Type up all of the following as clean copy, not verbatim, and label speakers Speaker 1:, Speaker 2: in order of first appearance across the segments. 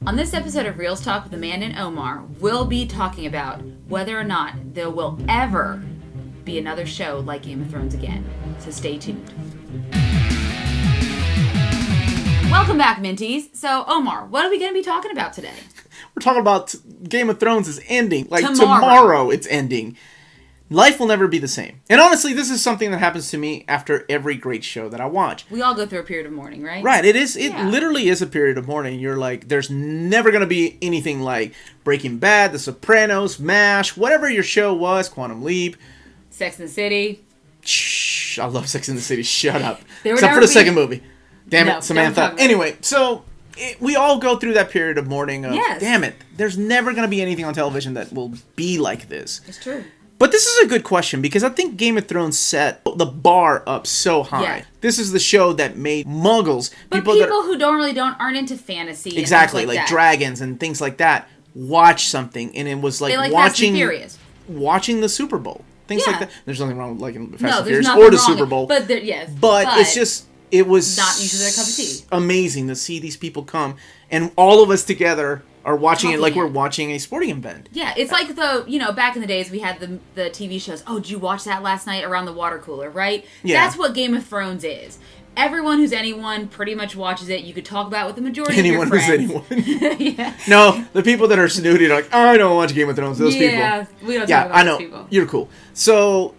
Speaker 1: On this episode of Reels Talk with Amanda and Omar, we'll be talking about whether or not there will ever be another show like Game of Thrones again. So stay tuned. Welcome back, Minties. So, Omar, what are we going to be talking about today?
Speaker 2: We're talking about Game of Thrones is ending. Like, tomorrow it's ending. Life will never be the same. And honestly, this is something that happens to me after every great show that I watch.
Speaker 1: We all go through a period of mourning, right?
Speaker 2: Right. It literally is a period of mourning. You're like, there's never going to be anything like Breaking Bad, The Sopranos, MASH, whatever your show was, Quantum Leap.
Speaker 1: Sex and the City.
Speaker 2: Shh. I love Sex and the City. Shut up.
Speaker 1: Except
Speaker 2: for the second movie. Damn it,
Speaker 1: No,
Speaker 2: Samantha. Anyway, so we all go through that period of mourning of, damn it, there's never going to be anything on television that will be like this.
Speaker 1: It's true.
Speaker 2: But this is a good question because I think Game of Thrones set the bar up so high. Yeah. This is the show that made muggles,
Speaker 1: people who aren't into fantasy,
Speaker 2: exactly,
Speaker 1: and things
Speaker 2: like dragons and things like that, watch something, and it was like watching the Super Bowl, things like that. There's nothing wrong with liking Fast and Furious or the Super Bowl,
Speaker 1: but
Speaker 2: it's just it was
Speaker 1: not usually their cup of tea.
Speaker 2: Amazing to see these people come and all of us together are watching it like we're watching a sporting event.
Speaker 1: Yeah, it's like back in the days we had the TV shows. Oh, did you watch that last night around the water cooler, right? Yeah. That's what Game of Thrones is. Everyone who's anyone pretty much watches it. You could talk about it with the majority of your friends.
Speaker 2: Anyone who's anyone. Yeah. No, the people that are snooty are like, oh, I don't watch Game of Thrones. Those people.
Speaker 1: Yeah, we don't talk about those people.
Speaker 2: You're cool. So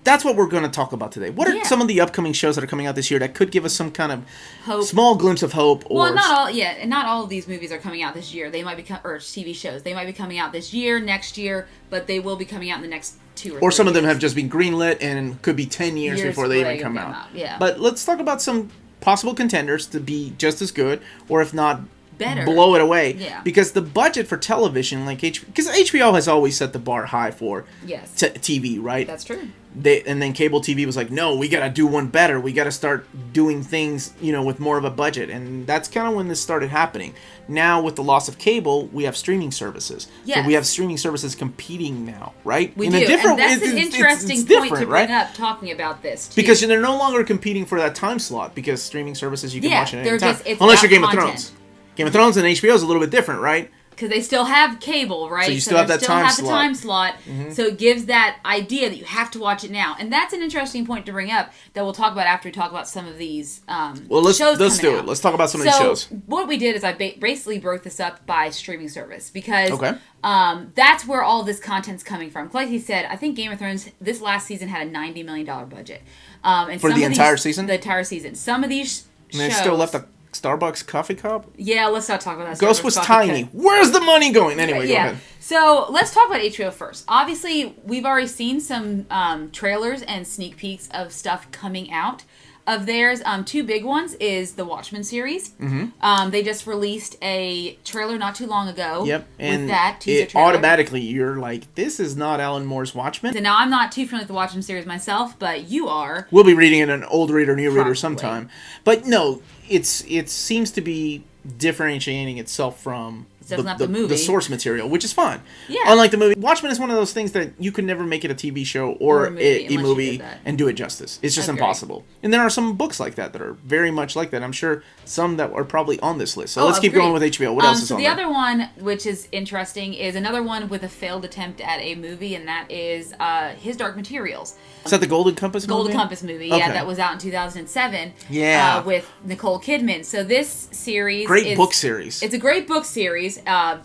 Speaker 2: that's what we're going to talk about today. What are some of the upcoming shows that are coming out this year that could give us some kind of hope, small glimpse of hope?
Speaker 1: Well, not all of these movies are coming out this year. They might be or TV shows. They might be coming out this year, next year, but they will be coming out in the next 2 or 3
Speaker 2: Or some of them
Speaker 1: years.
Speaker 2: have just been greenlit and could be 10 years before they even come out.
Speaker 1: Yeah.
Speaker 2: But let's talk about some possible contenders to be just as good, or if not,
Speaker 1: better,
Speaker 2: blow it away.
Speaker 1: Yeah.
Speaker 2: Because the budget for television, because HBO has always set the bar high for TV, right?
Speaker 1: That's true.
Speaker 2: And then cable TV was like, no, we got to do one better. We got to start doing things, with more of a budget. And that's kind of when this started happening. Now, with the loss of cable, we have streaming services.
Speaker 1: Yes.
Speaker 2: So we have streaming services competing now, right?
Speaker 1: We do. And that's an interesting point to bring up talking about this, too.
Speaker 2: Because they're no longer competing for that time slot, because streaming services, you can watch it at any time.
Speaker 1: It's
Speaker 2: unless you're Game of Thrones. Game of Thrones and HBO is a little bit different, right?
Speaker 1: Because they still have cable, right?
Speaker 2: So you still have that time slot.
Speaker 1: The time slot. Mm-hmm. So it gives that idea that you have to watch it now. And that's an interesting point to bring up that we'll talk about after we talk about some of these shows.
Speaker 2: Let's do it. Let's talk about some of these shows.
Speaker 1: What we did is I basically broke this up by streaming service. Because that's where all this content's coming from. Like he said, I think Game of Thrones, this last season had a $90 million budget. And
Speaker 2: for the entire season?
Speaker 1: The entire season. Some of these shows...
Speaker 2: And they still left a Starbucks coffee cup?
Speaker 1: Yeah, let's not talk about that.
Speaker 2: Ghost was tiny. Where's the money going? Anyway, go ahead.
Speaker 1: So let's talk about HBO first. Obviously, we've already seen some trailers and sneak peeks of stuff coming out of theirs. 2 big ones is the Watchmen series. Mm-hmm. They just released a trailer not too long ago.
Speaker 2: Yep, and
Speaker 1: with that teaser trailer.
Speaker 2: Automatically you're like, this is not Alan Moore's Watchmen.
Speaker 1: So now I'm not too familiar with the Watchmen series myself, but you are.
Speaker 2: We'll be reading it, an old reader, new reader sometime. But no, it seems to be differentiating itself from the source material, which is fine.
Speaker 1: Yeah.
Speaker 2: Unlike the movie, Watchmen is one of those things that you could never make it a TV show or a movie and do it justice. It's just impossible. And there are some books like that are very much like that. I'm sure some that are probably on this list. So let's keep going with HBO. What else is on there?
Speaker 1: The other one, which is interesting, is another one with a failed attempt at a movie, and that is His Dark Materials.
Speaker 2: Is that the Golden Compass movie?
Speaker 1: Golden Compass movie,
Speaker 2: okay.
Speaker 1: That was out in 2007.
Speaker 2: Yeah.
Speaker 1: With Nicole Kidman. So this series
Speaker 2: Great book series.
Speaker 1: It's a great book series. A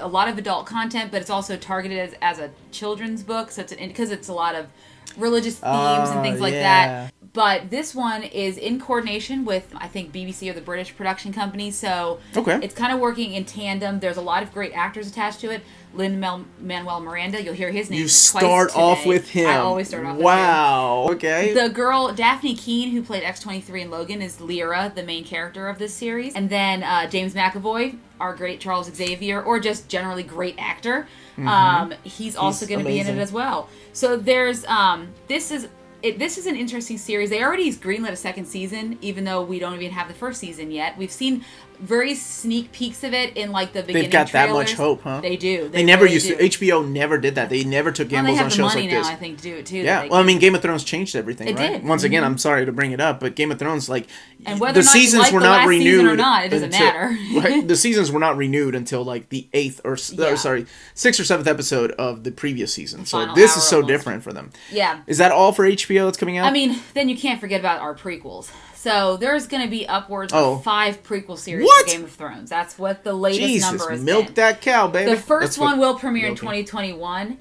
Speaker 1: lot of adult content, but it's also targeted as a children's book, so because it's a lot of religious themes and things like that. But this one is in coordination with, I think, BBC or the British production company, so it's kind of working in tandem. There's a lot of great actors attached to it. Lin-Manuel Miranda, you'll hear his name twice today.
Speaker 2: You start off with him.
Speaker 1: I always start off with him.
Speaker 2: Wow, okay.
Speaker 1: The girl, Daphne Keane, who played X-23 in Logan, is Lyra, the main character of this series. And then James McAvoy, our great Charles Xavier, or just generally great actor. He's also going to be in it as well. So there's, this is an interesting series. They already greenlit a second season, even though we don't even have the first season yet. We've seen very sneak peeks of it in like the beginning.
Speaker 2: They've got
Speaker 1: trailers.
Speaker 2: that much hope, huh?
Speaker 1: They do.
Speaker 2: They never used to. HBO never did that. They never took gambles on shows like this.
Speaker 1: They have the money now, I think, to do it too.
Speaker 2: Yeah. Well, I mean, Game of Thrones changed everything,
Speaker 1: it
Speaker 2: right?
Speaker 1: Did.
Speaker 2: Once again, I'm sorry to bring it up, but Game of Thrones, like,
Speaker 1: and whether
Speaker 2: the seasons were not renewed
Speaker 1: or not, it doesn't matter.
Speaker 2: Right? The seasons were not renewed until like the 6th or 7th episode of the previous season. So this is so different for them.
Speaker 1: Yeah.
Speaker 2: Is that all for HBO that's coming out?
Speaker 1: I mean, then you can't forget about our prequels. So there's going to be upwards of 5 prequel series for Game of Thrones. That's what the latest number is.
Speaker 2: Milk that cow, baby.
Speaker 1: The first one will premiere in 2021.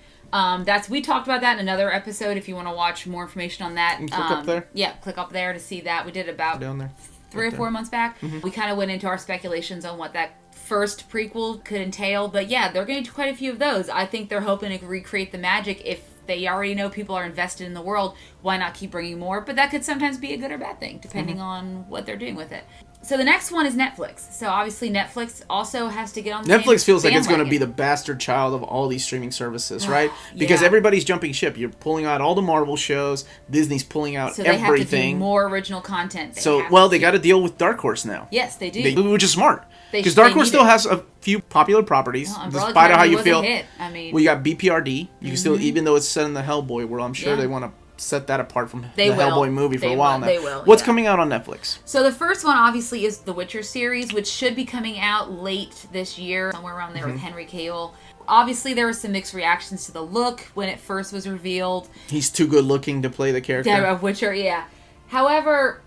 Speaker 1: We talked about that in another episode. If you want to watch more information on that,
Speaker 2: click up there.
Speaker 1: Yeah, click up there to see that. We did about
Speaker 2: down there.
Speaker 1: 3 or 4 months back. Mm-hmm. We kind of went into our speculations on what that first prequel could entail. But yeah, they're going to do quite a few of those. I think they're hoping to recreate the magic. If they already know people are invested in the world, why not keep bringing more? But that could sometimes be a good or bad thing, depending on what they're doing with it. So the next one is Netflix. So obviously Netflix also has to get on the
Speaker 2: Netflix feels like it's going to be the bastard child of all these streaming services, right? Because everybody's jumping ship. You're pulling out all the Marvel shows. Disney's pulling out everything. So they have to do
Speaker 1: more original content.
Speaker 2: They got to deal with Dark Horse now.
Speaker 1: Yes, they do.
Speaker 2: Which is smart. Because Dark Horse still has a few popular properties, despite how you feel.
Speaker 1: I mean,
Speaker 2: we got BPRD. You can still, even though it's set in the Hellboy world, I'm sure they want to set that apart from the Hellboy movie for a while now.
Speaker 1: They will.
Speaker 2: What's coming out on Netflix?
Speaker 1: So the first one, obviously, is the Witcher series, which should be coming out late this year, somewhere around there with Henry Cavill. Obviously, there were some mixed reactions to the look when it first was revealed.
Speaker 2: He's too good looking to play the character.
Speaker 1: Yeah, of Witcher, yeah. However,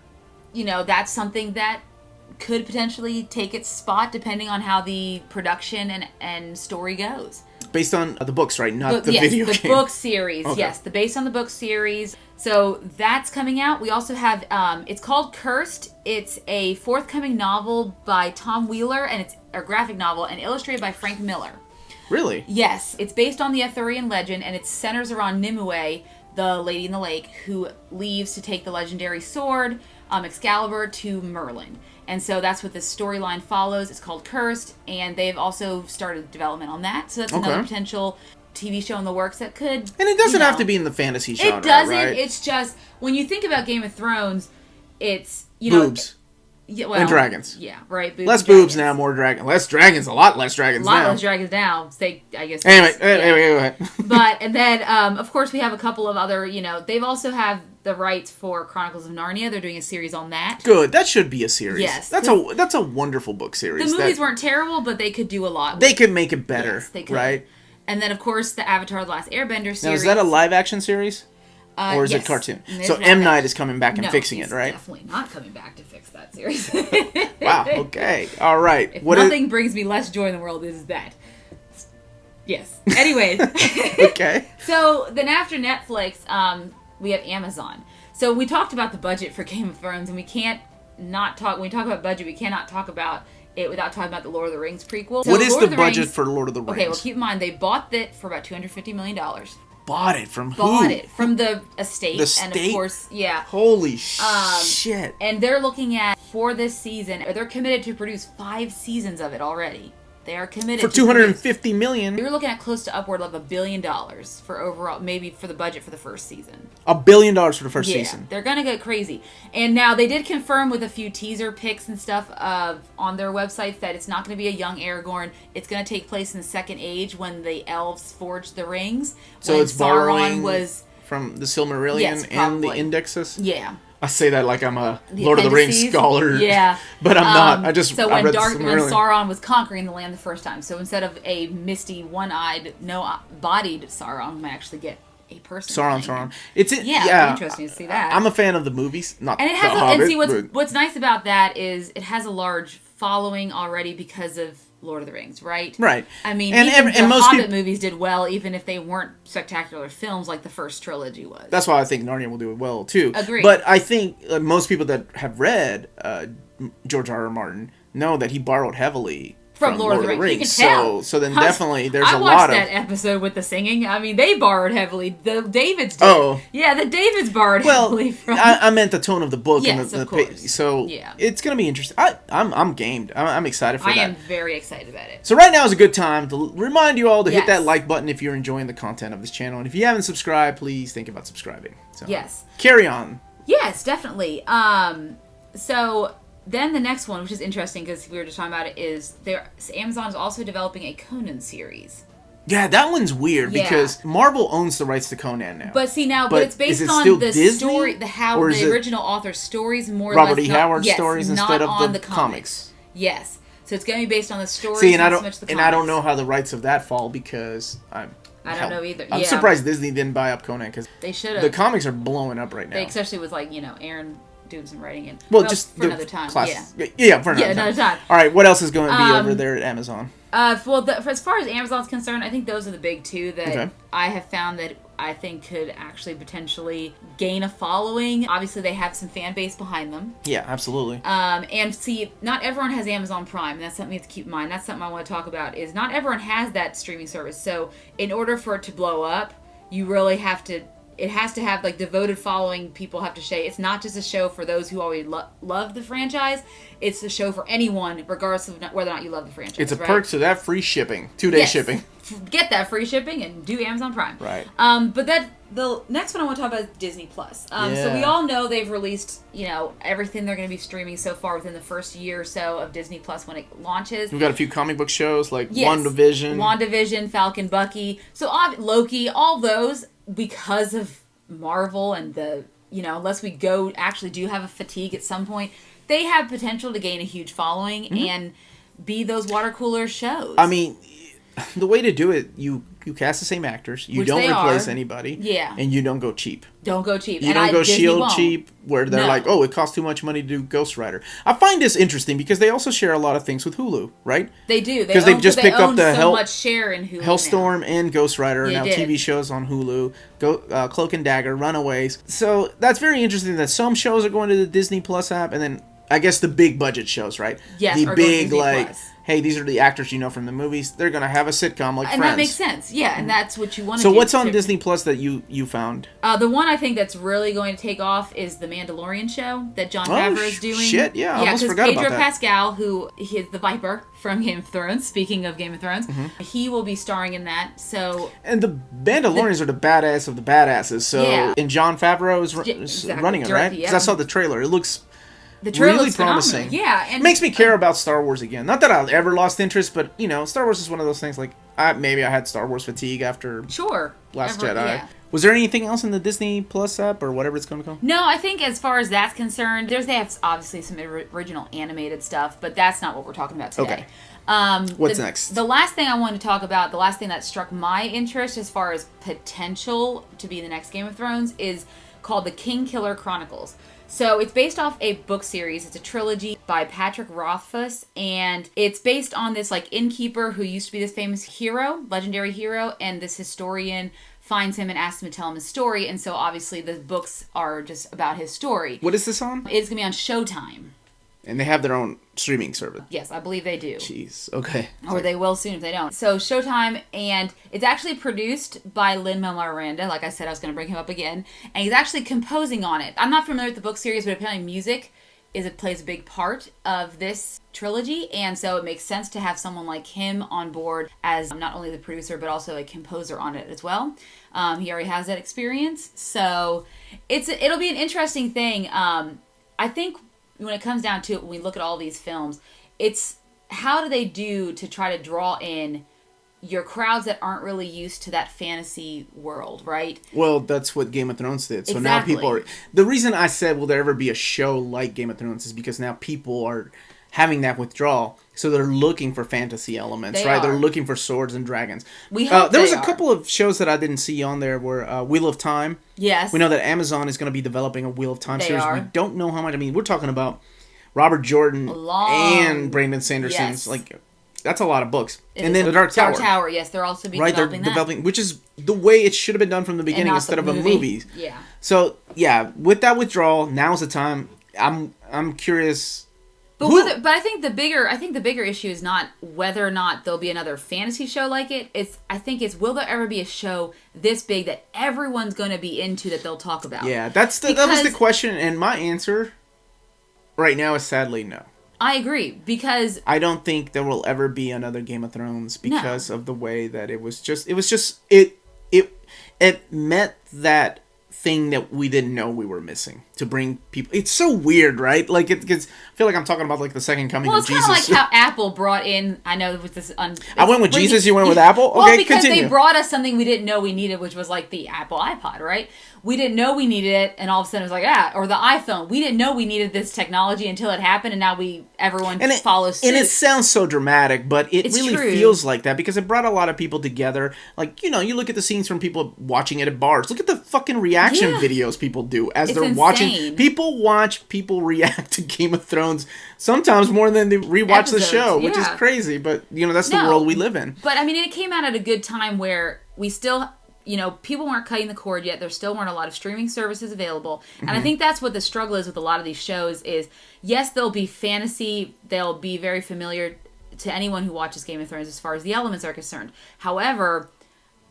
Speaker 1: that's something that could potentially take its spot depending on how the production and story goes.
Speaker 2: Based on the books, right? Not the video game.
Speaker 1: The book series. Okay. Yes, based on the book series. So that's coming out. We also have, it's called Cursed. It's a forthcoming novel by Tom Wheeler, and it's a graphic novel, and illustrated by Frank Miller.
Speaker 2: Really?
Speaker 1: Yes. It's based on the Arthurian legend, and it centers around Nimue, the lady in the lake, who leaves to take the legendary sword, Excalibur, to Merlin. And so that's what this storyline follows. It's called Cursed, and they've also started development on that. So that's another potential TV show in the works that could...
Speaker 2: And it doesn't have to be in the fantasy genre,
Speaker 1: It doesn't.
Speaker 2: Right?
Speaker 1: It's just, when you think about Game of Thrones, it's,
Speaker 2: boobs. And dragons.
Speaker 1: Yeah, right.
Speaker 2: Boobs less boobs now, more dragons. Less dragons, a lot less dragons now.
Speaker 1: A lot less dragons now. I guess.
Speaker 2: Anyway, go ahead.
Speaker 1: And then, of course, we have a couple of other, they've also have the rights for Chronicles of Narnia. They're doing a series on that.
Speaker 2: Good. That should be a series.
Speaker 1: Yes.
Speaker 2: That's a wonderful book series.
Speaker 1: The movies weren't terrible, but they could do a lot.
Speaker 2: They could make it better.
Speaker 1: Yes, they could.
Speaker 2: Right?
Speaker 1: And then, of course, the Avatar: The Last Airbender series.
Speaker 2: Now, is that a live action series? Or is it cartoon? So M. Night is coming back and fixing it, right?
Speaker 1: Definitely not coming back to fix that series.
Speaker 2: Wow, okay. All right.
Speaker 1: If nothing brings me less joy in the world, is that. Yes. Anyways.
Speaker 2: Okay.
Speaker 1: So then after Netflix, we have Amazon. So we talked about the budget for Game of Thrones, and we can't not talk, when we talk about budget, we cannot talk about it without talking about the Lord of the Rings prequel. So
Speaker 2: what is the budget for Lord of the Rings?
Speaker 1: Okay, well, keep in mind, they bought it for about $250 million.
Speaker 2: Bought it from who?
Speaker 1: Bought it from the estate.
Speaker 2: The state?
Speaker 1: And of course, yeah.
Speaker 2: Holy shit.
Speaker 1: And they're looking at, for this season, they're committed to produce 5 seasons of it already. They are committed
Speaker 2: for $250 million.
Speaker 1: We were looking at close to upward of $1 billion for overall, maybe for the budget for the first season.
Speaker 2: $1 billion for the first season.
Speaker 1: They're gonna go crazy. And now they did confirm with a few teaser pics and stuff on their websites that it's not going to be a young Aragorn. It's going to take place in the Second Age when the elves forged the rings.
Speaker 2: So it's borrowing from the Silmarillion and the Indexes.
Speaker 1: Yeah.
Speaker 2: I say that like I'm a Lord of the Rings scholar.
Speaker 1: Yeah.
Speaker 2: But I'm not. I just
Speaker 1: So when Sauron was conquering the land the first time, so instead of a misty, one-eyed, no-bodied Sauron, we might actually get a person.
Speaker 2: Sauron.
Speaker 1: It's interesting to see that.
Speaker 2: I'm a fan of the movies, not
Speaker 1: and it has
Speaker 2: the Hobbit.
Speaker 1: And see, what's nice about that is it has a large following already because of Lord of the Rings, right?
Speaker 2: Right.
Speaker 1: I mean,
Speaker 2: and
Speaker 1: the
Speaker 2: most
Speaker 1: Hobbit movies did well, even if they weren't spectacular films like the first trilogy was.
Speaker 2: That's why I think Narnia will do it well, too.
Speaker 1: Agreed.
Speaker 2: But I think most people that have read George R.R. Martin know that he borrowed heavily from Lord of the Rings. You can tell. So then definitely there's a lot of...
Speaker 1: I watched that episode with the singing. I mean, they borrowed heavily. The Davids did.
Speaker 2: Oh.
Speaker 1: Yeah, the Davids borrowed heavily from...
Speaker 2: I meant the tone of the book.
Speaker 1: Yes,
Speaker 2: and
Speaker 1: of course.
Speaker 2: So it's going to be interesting. I'm gamed. I'm excited for that.
Speaker 1: I am very excited about it.
Speaker 2: So right now is a good time to remind you all to hit that like button if you're enjoying the content of this channel. And if you haven't subscribed, please think about subscribing. So
Speaker 1: yes.
Speaker 2: Carry on.
Speaker 1: Yes, definitely. So... Then the next one, which is interesting because we were just talking about it, is Amazon is also developing a Conan series.
Speaker 2: Yeah, that one's weird because Marvel owns the rights to Conan now.
Speaker 1: But see now, but it's based on the Disney? Story, the original author's stories, more or less.
Speaker 2: Robert E. Howard stories instead of the comics.
Speaker 1: Yes, so it's going to be based on the stories.
Speaker 2: See, and I don't know how the rights of that fall because
Speaker 1: I don't know either.
Speaker 2: I'm surprised Disney didn't buy up Conan because
Speaker 1: they should have.
Speaker 2: The comics are blowing up right now,
Speaker 1: especially with Aaron doing some writing in.
Speaker 2: Just
Speaker 1: for another time.
Speaker 2: For another time. All right, what else is going to be over there at Amazon?
Speaker 1: As far as Amazon's concerned, I think those are the big two that I have found that I think could actually potentially gain a following. Obviously, they have some fan base behind them.
Speaker 2: Yeah, absolutely.
Speaker 1: And see, not everyone has Amazon Prime, and that's something you have to keep in mind. That's something I want to talk about, is not everyone has that streaming service. So in order for it to blow up, you really have to... It has to have, devoted following. People have to say it's not just a show for those who already love the franchise. It's a show for anyone, regardless of whether or not you love the franchise.
Speaker 2: It's a perk to that free shipping. 2-day shipping.
Speaker 1: Get that free shipping and do Amazon Prime.
Speaker 2: Right.
Speaker 1: But the next one I want to talk about is Disney Plus. So we all know they've released, everything they're going to be streaming so far within the first year or so of Disney Plus when it launches.
Speaker 2: We've got a few comic book shows like WandaVision,
Speaker 1: Falcon, Bucky. So Loki, all those, because of Marvel and the, unless we do have a fatigue at some point, they have potential to gain a huge following and be those water cooler shows.
Speaker 2: I mean, the way to do it, you cast the same actors, you don't replace anybody, and you don't go cheap. You don't go S.H.I.E.L.D. cheap, where they're like, oh, it costs too much money to do Ghost Rider. I find this interesting because they also share a lot of things with Hulu, right?
Speaker 1: They do.
Speaker 2: Because they've just picked up the
Speaker 1: much share in Hulu
Speaker 2: Hellstorm and Ghost Rider, now TV shows on Hulu, Cloak and Dagger, Runaways. So that's very interesting that some shows are going to the Disney Plus app, and then I guess the big budget shows, right?
Speaker 1: Yes,
Speaker 2: the big hey, these are the actors you know from the movies. They're going to have a sitcom like Friends.
Speaker 1: And that makes sense. Yeah, and that's what you want to
Speaker 2: do.
Speaker 1: So
Speaker 2: what's on Disney Plus that you found?
Speaker 1: The one I think that's really going to take off is the Mandalorian show that Jon Favreau is doing.
Speaker 2: Shit, yeah, I almost forgot about that.
Speaker 1: Pedro Pascal, who is the Viper from Game of Thrones, speaking of Game of Thrones, he will be starring in that. So,
Speaker 2: and the Mandalorians are the badass of the badasses. So, and Jon Favreau is running it, right? Because I saw the trailer. It looks...
Speaker 1: The trailer
Speaker 2: really
Speaker 1: looks
Speaker 2: promising.
Speaker 1: Yeah,
Speaker 2: and it makes me care about Star Wars again. Not that I ever lost interest, but Star Wars is one of those things. Like maybe I had Star Wars fatigue after Last Jedi. Yeah. Was there anything else in the Disney Plus app or whatever it's going to call?
Speaker 1: No, I think as far as that's concerned, they have obviously some original animated stuff, but that's not what we're talking about today.
Speaker 2: Okay. What's next?
Speaker 1: The last thing I wanted to talk about, the last thing that struck my interest as far as potential to be the next Game of Thrones, is called the King Killer Chronicles. So it's based off a book series. It's a trilogy by Patrick Rothfuss, and it's based on this innkeeper who used to be this famous hero, legendary hero, and this historian finds him and asks him to tell him his story. And so obviously the books are just about his story.
Speaker 2: What is this on?
Speaker 1: It's gonna be on Showtime.
Speaker 2: And they have their own streaming service.
Speaker 1: Yes, I believe they do.
Speaker 2: Jeez, okay.
Speaker 1: Or they will soon if they don't. So Showtime, and it's actually produced by Lin-Manuel Miranda. Like I said, I was going to bring him up again. And he's actually composing on it. I'm not familiar with the book series, but apparently music plays a big part of this trilogy. And so it makes sense to have someone like him on board as not only the producer, but also a composer on it as well. He already has that experience. So it'll be an interesting thing. I think... when it comes down to it, when we look at all these films, it's how do they do to try to draw in your crowds that aren't really used to that fantasy world, right?
Speaker 2: Well, that's what Game of Thrones did. So now people are... The reason I said, will there ever be a show like Game of Thrones is because now people are having that withdrawal. So they're looking for fantasy elements, right? They're looking for swords and dragons. There was a couple of shows that I didn't see on there were Wheel of Time.
Speaker 1: Yes.
Speaker 2: We know that Amazon is going to be developing a Wheel of Time series. We don't know how much. I mean, we're talking about Robert Jordan and Brandon Sanderson's.
Speaker 1: Yes.
Speaker 2: That's a lot of books. And then the Dark Tower.
Speaker 1: Dark Tower, yes. They're also developing that.
Speaker 2: Which is the way it should have been done from the beginning instead of a movie.
Speaker 1: Yeah.
Speaker 2: So, yeah, with that withdrawal, now's the time. I'm curious...
Speaker 1: But I think the bigger issue is not whether or not there'll be another fantasy show like it. I think it's will there ever be a show this big that everyone's going to be into that they'll talk about?
Speaker 2: Yeah, that was the question, and my answer right now is sadly no.
Speaker 1: I agree, because
Speaker 2: I don't think there will ever be another Game of Thrones because of the way that it met that thing that we didn't know we were missing to bring people. It's so weird, right? Like I feel like I'm talking about like the second coming of Jesus.
Speaker 1: Well, it's kind of like how Apple brought in. I know with this.
Speaker 2: I went with Jesus. You went with Apple. Okay,
Speaker 1: well, because
Speaker 2: continue.
Speaker 1: they brought us something we didn't know we needed, which was like the Apple iPod, right? We didn't know we needed it, and all of a sudden it was like, or the iPhone. We didn't know we needed this technology until it happened, and now everyone follows suit.
Speaker 2: And it sounds so dramatic, but it's really
Speaker 1: true.
Speaker 2: feels like that because it brought a lot of people together. Like, you know, you look at the scenes from people watching it at bars. Look at the fucking reaction videos people do as they're watching. People watch people react to Game of Thrones sometimes more than they rewatch the show, which is crazy. But, you know, that's the world we live in.
Speaker 1: But, I mean, it came out at a good time where we still... You know, people weren't cutting the cord yet. There still weren't a lot of streaming services available. And I think that's what the struggle is with a lot of these shows is, yes, they'll be fantasy. They'll be very familiar to anyone who watches Game of Thrones as far as the elements are concerned. However,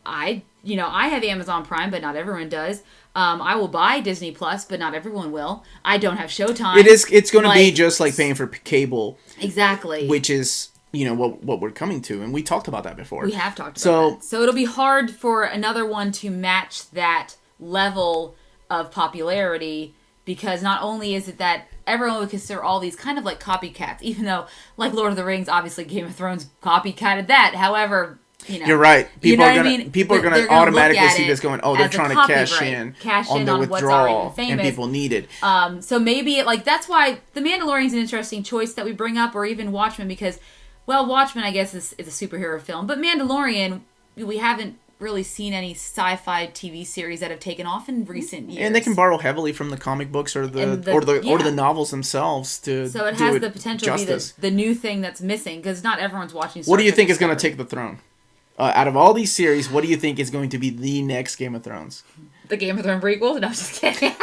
Speaker 1: I have Amazon Prime, but not everyone does. I will buy Disney Plus, but not everyone will. I don't have Showtime.
Speaker 2: It's going to be just like paying for cable.
Speaker 1: Exactly.
Speaker 2: Which is... You know, what we're coming to. And we talked about that before.
Speaker 1: We have talked about that. So it'll be hard for another one to match that level of popularity because not only is it that everyone would consider all these kind of like copycats, even though, like Lord of the Rings, obviously Game of Thrones copycatted that. However, you know.
Speaker 2: You're right. People are
Speaker 1: gonna
Speaker 2: automatically see this going, they're trying to cash in on the withdrawal and people need it.
Speaker 1: So maybe, that's why The Mandalorian's an interesting choice that we bring up, or even Watchmen, because... Well, Watchmen, I guess, is a superhero film. But Mandalorian, we haven't really seen any sci-fi TV series that have taken off in recent years.
Speaker 2: And they can borrow heavily from the comic books or the novels themselves to
Speaker 1: So it has the potential to be the new thing that's missing, because not everyone's watching Star
Speaker 2: What do you
Speaker 1: Trek
Speaker 2: think is going to take the throne? Out of all these series, what do you think is going to be the next Game of Thrones?
Speaker 1: The Game of Thrones prequel? No, I'm just kidding.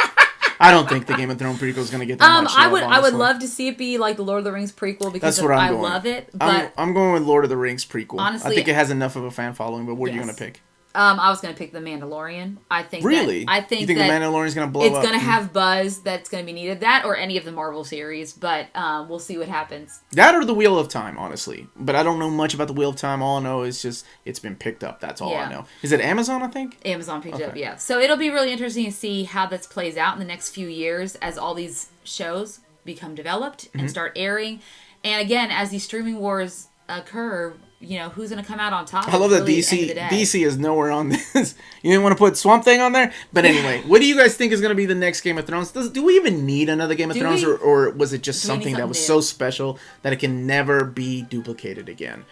Speaker 2: I don't think the Game of Thrones prequel is going to get that much love,
Speaker 1: I would love to see it be like the Lord of the Rings prequel because I love it. But
Speaker 2: I'm going with Lord of the Rings prequel.
Speaker 1: Honestly,
Speaker 2: I think it has enough of a fan following. But what are you going to pick?
Speaker 1: I was going to pick The Mandalorian. I think
Speaker 2: really.
Speaker 1: I think
Speaker 2: you think
Speaker 1: that
Speaker 2: The Mandalorian's going to blow up?
Speaker 1: It's going to have buzz that's going to be needed. That or any of the Marvel series, but we'll see what happens.
Speaker 2: That or the Wheel of Time, honestly. But I don't know much about the Wheel of Time. All I know is just it's been picked up. That's all I know. Is it Amazon? I think
Speaker 1: Amazon picked it up. Yeah. So it'll be really interesting to see how this plays out in the next few years as all these shows become developed and start airing. And again, as these streaming wars occur. You know, who's going to come out on top?
Speaker 2: I love that DC is nowhere on this. You didn't want to put Swamp Thing on there? But anyway, what do you guys think is going to be the next Game of Thrones? Do we even need another Game of Thrones? Or was it just something that was so special that it can never be duplicated again?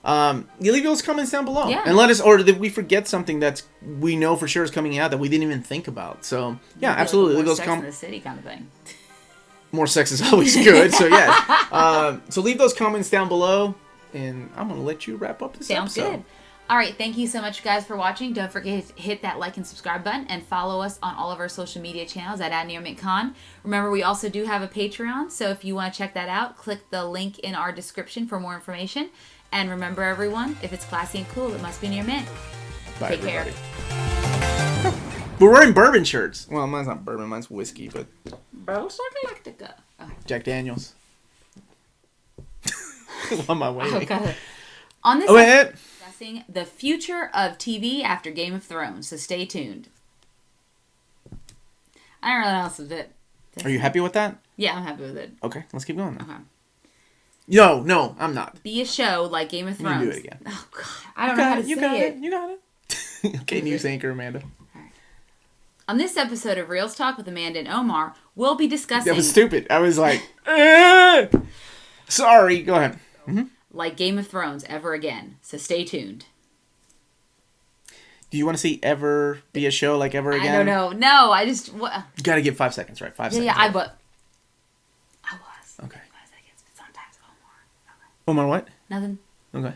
Speaker 2: You leave those comments down below. Yeah. And let us, or did we forget something that we know for sure is coming out that we didn't even think about? So, yeah, absolutely. Leave those comments.
Speaker 1: Sex in the City kind of thing.
Speaker 2: More sex is always good. So, yes. So leave those comments down below. And I'm going to let you wrap up this episode. Sounds good.
Speaker 1: All right. Thank you so much, guys, for watching. Don't forget to hit that like and subscribe button and follow us on all of our social media channels at @NeoMintCon. Remember, we also do have a Patreon. So if you want to check that out, click the link in our description for more information. And remember, everyone, if it's classy and cool, it must be near mint.
Speaker 2: Bye,
Speaker 1: Take
Speaker 2: everybody. Care. We're wearing bourbon shirts. Well, mine's not bourbon. Mine's whiskey, but...
Speaker 1: Bro, so I like to go.
Speaker 2: Okay. Jack Daniels. On my way.
Speaker 1: Okay. On this episode, we're discussing the future of TV after Game of Thrones, so stay tuned. I don't know what else to do.
Speaker 2: Are you happy with that?
Speaker 1: Yeah, I'm happy with it.
Speaker 2: Okay, let's keep going then.
Speaker 1: Okay.
Speaker 2: No, I'm not.
Speaker 1: Be a show like Game of Thrones.
Speaker 2: You do it again.
Speaker 1: Oh, God. I don't know how to say it.
Speaker 2: You got it. Okay, news anchor, Amanda.
Speaker 1: All right. On this episode of Reels Talk with Amanda and Omar, we'll be discussing...
Speaker 2: That was stupid. I was like, sorry. Go ahead. Mm-hmm.
Speaker 1: Like Game of Thrones ever again. So stay tuned.
Speaker 2: Do you want to see ever be a show like ever again?
Speaker 1: I don't know. No, I just...
Speaker 2: You got to give 5 seconds, right? 5 seconds.
Speaker 1: Yeah, I was.
Speaker 2: Okay.
Speaker 1: 5 seconds, but sometimes Omar. Okay.
Speaker 2: Omar what?
Speaker 1: Nothing.
Speaker 2: Okay.